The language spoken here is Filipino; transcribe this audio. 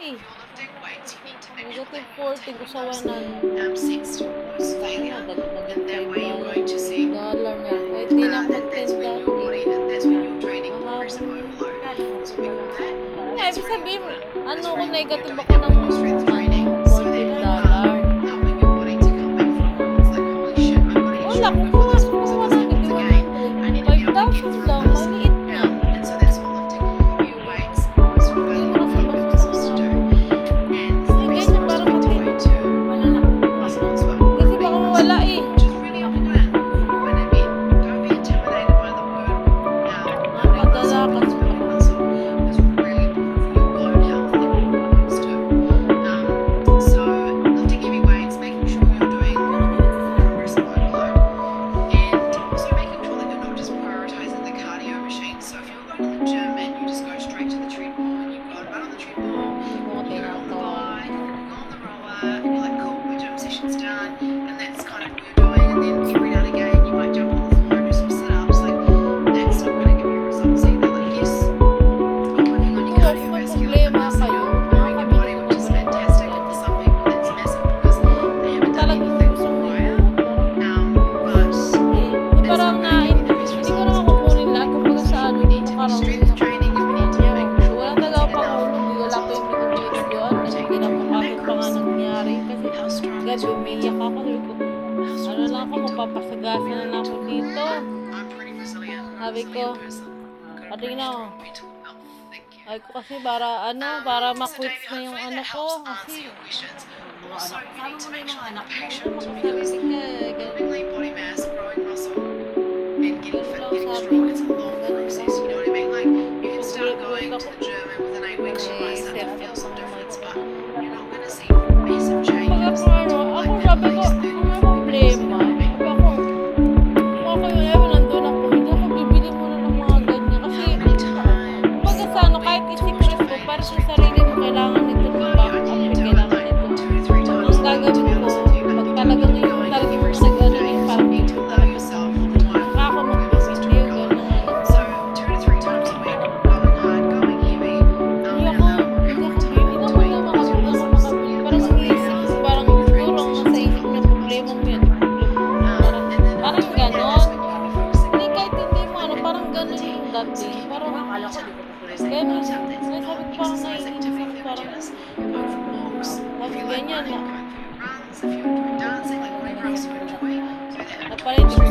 eh. lifting weights, you need to make sure Negative that 40 ko sa 6 towards failure, and that way you're going to see dollar na. Kahit di na that's when your body, that's when you're training progressive overload. So we call that. Ibig sabihin, ano ko negative ako You're ng doing strength training, so then $40. helping your body to come back from it's like holy shit, I've got to eat Wala, stronger kung for this because if this happens again, I need to be able to get 5,000 through lang, this. maliit na. And so that's all lifting heavy weights, so really what muscles to do. And the best Ganyan, parang way to kasi, go to muscle as well. kasi baka mawala eh. Just really up and down. When I mean, don't be intimidated by the word building muscle, because building muscle is really important for your bone health and your hormones too. So lifting heavy weights, making sure you're doing progressive overload, and also making sure that you're not just prioritizing the cardio machine. So if you're going to the gym and you just go straight to the treadmill and you go run on the treadmill, you go on the bike, you go on the rower, and you're like, cool, my gym session's done, and that's kind of what you're doing, and then every now and again you might jump on the floor and do some sit-ups, like, that's not going to give you results either. Like, yes, you're working on your cardiovascular fitness and you're moving your body, which is fantastic, and for some people that's massive because they haven't done anything prior, but that's Parang not na, going to give you the best hindi ko results. na kukunin lahat kumbaga sa ano, We need to do parang strength training, and we need to make sure wala that talaga we're ako getting enough pang ulo, wala ko yung muscle binibigyan yun, hindi na makakit pa nga nangyari kasi how strong is gabi your umiyak mental? ako, sabi ko, ano lang ako, mapapasagasan na lang ako dito. I'm pretty resilient. Sabi ko, person. Got a pati pretty na, strong mental health. Thank you. sabi ko kasi para ano, para ma-quit na yung ano ko, Answer kasi your questions. Also, you need to make sure that you're patient makasarili because ka, building lean body mass, growing muscle, and getting fit, lang getting sabi strong, ko, it's a long process. You know what I mean? Like, you can start going to the gym and within 8 weeks you might start to feel some difference, but you're not going to see massive Pagka changes po ano, like ako that sabi ko, in the next 30 ano to 40 days. You problema? know what I mean? Sabi ako, kung ako yung ewan, nandun ako, hindi ako bibili muna ng mga ganyan. Kasi, How many times? kumbaga sa ano, kahit i-secret ko, para sa sarili mo, kailangan nito ng backup, kailangan nito. Ang gagawin ko, pag talagang yung talagang nag-ano yung parang dito talaga, ako mag-video, gano'n. So 2 to 3 times a week, going hard, going heavy, Hindi ako, hindi naman na makabili. Parang iniisip ko, parang siguro ang nasa isip na problema mo yan. Parang gano'n. Hindi kahit hindi mo ano, parang gano'n yung dati. Parang gano'n. May sabi ko parang naiisip ko, parang sabi ganyan na. If you're doing dancing, like whatever else you enjoy, do that. Na parang hindi